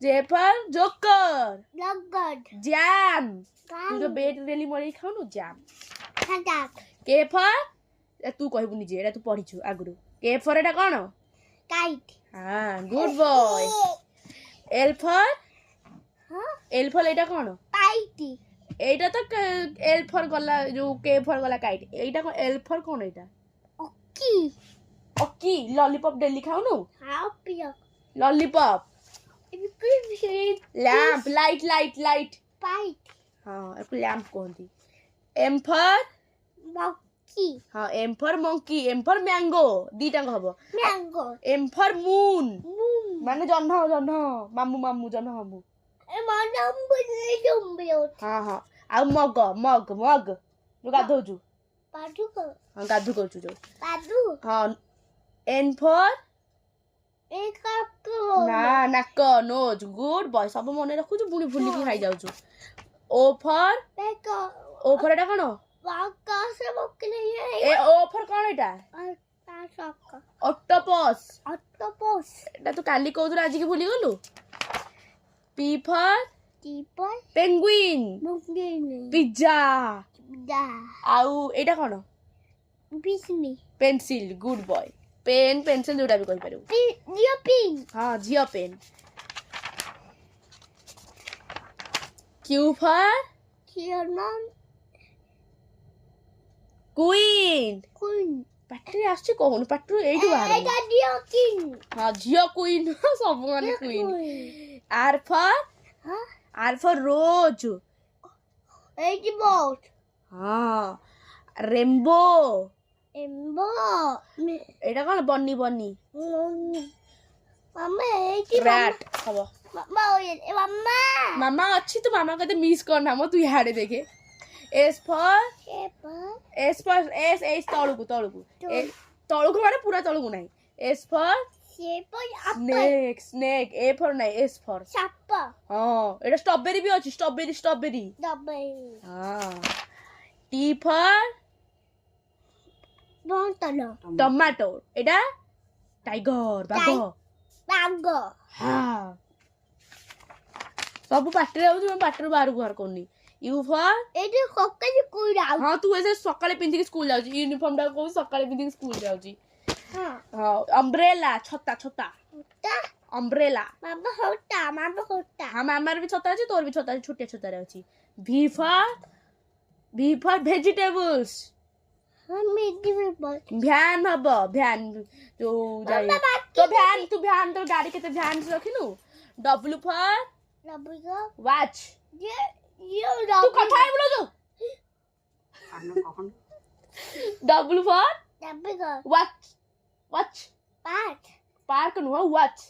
J for joker. Yogurt. Jam. Tu jo bed really mori khau no jam. Kadak. K for tu କହିବୁ ନିଜେ ଏଟା ତୁ ପଢିଛୁ ଆଗରୁ. K for ଏଟା କଣ? Kite. ହଁ good boy. L for Huh? L for ଏଟା କଣ? Kite. এইটা তো L for গলা ଯୋଉ K for গলা kite. এইটা କଣ L for କଣ ଏଇଟା? Okay. ଓକି ଲଲିପପ ଡେଲି ଖାଉନୁ? How pure. Lollipop. If you could say lamp light light light. bite. ହଁ ଏକୁ ଲ୍ୟାମ୍ପ କୁହନ୍ତି. M for Monkey. ହଁ M for monkey, M for mango ଦିଟାଙ୍କ ହବ. Mango. M for moon Moon. ମାନେ ଜହ୍ନ ଜହ୍ନ ମାମୁ ମାମୁ ଜହ୍ନ ମାମୁ. ହଁ ହଁ ଆଉ ମଗ ମଗ ମଗ ଯୋଉ ଗାଧଉଛୁ ହଁ ଗାଧୁ କରୁଛୁ ଯୋଉ ହଁ N for ନା ନାକ ନୋଜ ଗୁଡ ବୟ ସବୁ ମନେ ରଖୁଛୁ ପୁଣି ଭୁଲିକି ଖାଇଯାଉଛୁ. O for ଏଟା କଣ? ଏ O for କଣ ଏଟା? ଅକ୍ଟୋପସ. ଏଟା ତୁ କାଲି କହୁଥିଲୁ ଆଜିକି ଭୁଲିଗଲୁ. P for penguin pizza. ଆଉ ଏଇଟା କଣ? ପେନସିଲ ଗୁଡ ବୟ ପେନ୍ ପେନସିଲ ଯୋଉଟା ବି କହିପାରିବୁ. ହଁ ଝିଅ ପେନ୍. Q for queen. ପାଟିରେ ଆସୁଛି କହୁନୁ ପାଟିରୁ ଏଇଠୁ ବାହାରୁ. ହଁ ଝିଅ କୁଇନ୍ ସବୁ ମାନେ କୁଇନ୍. R for rose. ହଁ ରେମ୍ବୋ. ଏଇଟା କଣ? ବନି ବନି. rat ହବ. ମାମା ଅଛି ତୁ ମାମା କେତେ ମିସ୍ କରନା ମ ତୁ ଇଆଡେ ଦେଖେ. S for S ତଳକୁ ତଳକୁ ତଳକୁ ମାନେ ପୁରା ତଳକୁ ନାହିଁ. S for snake. A for ନାହିଁ S for ହଁ ଏଇଟା ଷ୍ଟ୍ରବେରୀ ବି ଅଛି ଷ୍ଟ୍ରବେରୀ. ହଁ T for ଟମାଟୋ. ଏଇଟା ଟାଇଗର ବାଘ. ହଁ ସବୁ ପାଟିରେ ହଉଛି ମୁଁ ପାଟିରୁ ବାହାରକୁ ବାହାର କରୁନି. U for ହଁ ତୁ ଏସେ ସକାଳେ ପିନ୍ଧିକି ସ୍କୁଲ ଯାଉଛି ୟୁନିଫର୍ମ ଟା କହୁଛି ସକାଳେ ପିନ୍ଧିକି ସ୍କୁଲ ଯାଉଛି. ହଁ ଅମ୍ବ୍ରେଲା ଛତା ଅମ୍ବ୍ରେଲା. ହଁ ମାମାର ବି ଛତା ଅଛି ତୋର ବି ଛତା ଅଛି ଛୋଟିଆ ଛତାରେ ଅଛି. V for vegetables. ଭ୍ୟାନ ହବ ଭ୍ୟାନ ଯୋଉ ତୋ ଭ୍ୟାନ ତୁ ଭ୍ୟାନ ତୋ ଗାଡି କେତେ ଭ୍ୟାନ ରଖିନୁ. W for watch. ତୁ କଥା ହେବୁଲୋ ଯୋଉ. W for watch. ପାର୍କ ନୁହଁ watch.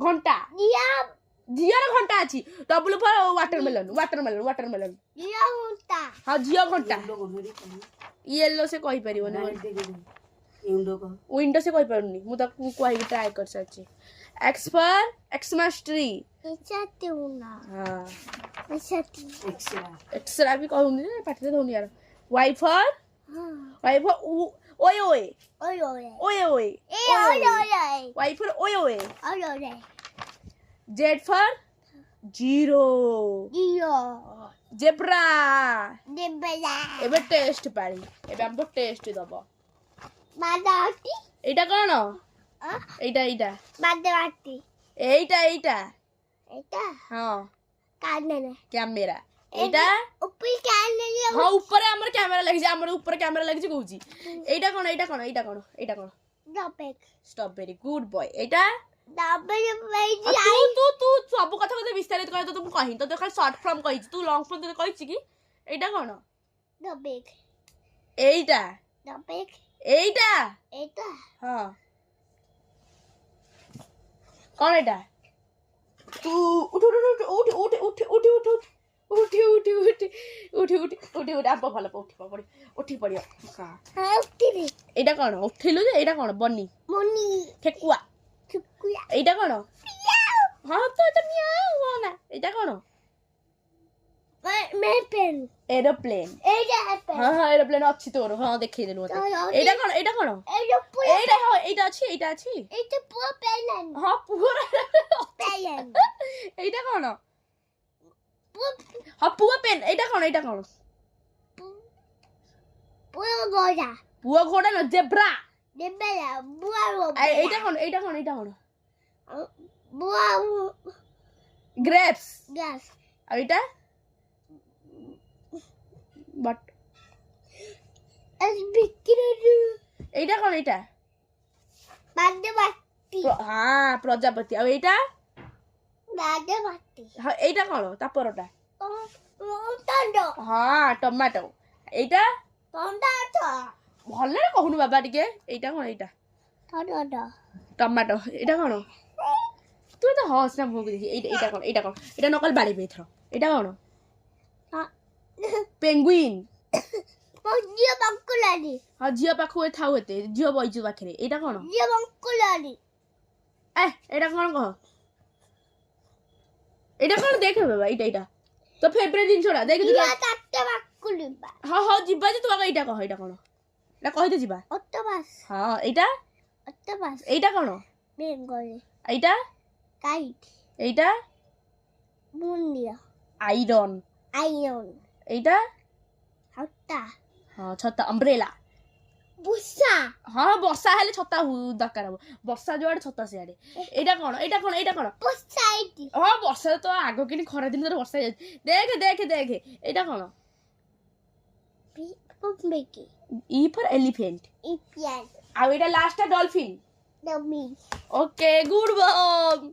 ଘଣ୍ଟା ଝିଅର ଘଣ୍ଟା ଅଛି. W for watermelon. ହଁ ଝିଅ ଘଣ୍ଟା. ୟେଲୋ ସେ କହିପାରିବନି. ୱିଣ୍ଡୋ ସେ କହିପାରୁନି ମୁଁ ତାକୁ କହିକି ଟ୍ରାଏ କରିସାରିଛି. X for Xmas tree. ଏକ୍ସରା ବି କହୁନି ଯେ ପାଟିରେ ଧଉନି ୟାର. Y for oye. Y for oye. Z for zero. Zebra. ଏବେ ଟେଷ୍ଟ ପାଳି ଏବେ ଆମକୁ ଟେଷ୍ଟ ଦବ. ଏଇଟା କଣ? ଏଇଟା ଏଇଟା ହଁ କ୍ୟାମେରା. ଏଇଟା ହଁ ଉପରେ ଆମର କ୍ୟାମେରା ଲାଗିଛି ଆମର ଉପରେ କ୍ୟାମେରା ଲାଗିଛି କହୁଛି. ଏଇଟା କଣ ଷ୍ଟ୍ରବେରୀ ଗୁଡ ବୟ. ଏଇଟା ତୁ ସବୁ କଥା କଥା ବିସ୍ତାରିତ କହ ତ ମୁଁ କହିନି ତତେ ଖାଲି ସର୍ଟ ଫର୍ମ କହିଛି ତୁ ଲଙ୍ଗ ଫର୍ମ ତତେ କହିଛି କି. ଏଇଟା କଣ? ଏଇଟା ହଁ କଣ ଏଇଟା? ତୁ ଉଠି ଆମ୍ବ ଭଲ ଉଠି ପଡିବ. ଏଇଟା କଣ? ଉଠିଲୁ ଯେ ଏଇଟା କଣ? ବନି ଠେକୁଆ. ଏଇଟା କଣ? ହଁ ତ ନା ଏଇଟା କଣ? ଏରୋପ୍ଲେନ. ହଁ ଏରୋପ୍ଲେନ ଅଛି ତୋର. ହଁ ଦେଖେଇଦେଲୁ ମତେ. ଏଇଟା କଣ? ଏଇଟା ଅଛି. ହଁ ପୁଅର Pen. এইটা কোন পুয়া পেন এইটা কোন Goda. পুয়া ঘোড়া না জেব্রা Debela. Buaro. এইটা কোন Buaro. Grapes Gas. আর এটা বাট Es bikiru. এইটা কোন Badabati. হ্যাঁ প্রজাপতি আর এইটা Badabati. হ্যাঁ এইটা কোন তারপরটা Tondo. হ্যাঁ টমেটো এইটা Tondo. ଭଲ ନା କହୁନୁ ବାବା ଟିକେ এইটা কোন Tondo. ଟମାଟୋ এইটা কোন তুই তো হস না মুখ দেখি এইটা কোন এটা নকল বাড়িবে এথর এটা কোন পেঙ্গুইন Dia bangkulani. ହଁ ଝିଅ ପାଖକୁ ଥାଉ ଏତେ ଝିଅ ବଇଛୁ ପାଖରେ ଏଇଟା କଣ Dia bangkulani. ଏଇଟା କଣ କହ ଏଇଟା କଣ ଦେଖେ ବାବା ଏଇଟା ତ ଫେଭରେଟ ଜିନିଷଟା ଦେଖ Dia tatte bangkuliba. ହଁ ଯିବା ଯେ ତୁ ଆଗ ଏଇଟା କହ ଏଇଟା କଣ ଏଇଟା କହିଦେ ଯିବା Octopus. ହଁ ଏଇଟା Octopus. ଏଇଟା କଣ Bengal. ଏଇଟା Kite. ଏଇଟା Mundia. Iron Iron. ଏଇଟା Hatta. ହଁ ଛତା ଅମ୍ବ୍ରେଲା Busa. ହଁ ବର୍ଷା ହେଲେ ଛତା ଦରକାର ହବ ବର୍ଷା ଯୁଆଡେ ଛତା ସିଆଡେ ଏଇଟା କଣ Busa iti. ହଁ ବର୍ଷା ତ ଆଗ କିନି ଖରା ଦିନ ଧର ବର୍ଷା ହେଇଯାଉଛି ଦେଖେ ଏଇଟା କଣ Mickey. E for elephant Ipian. ଆଉ ଏଇଟା ଲାଷ୍ଟଟା dolphin The me. Okay good bomb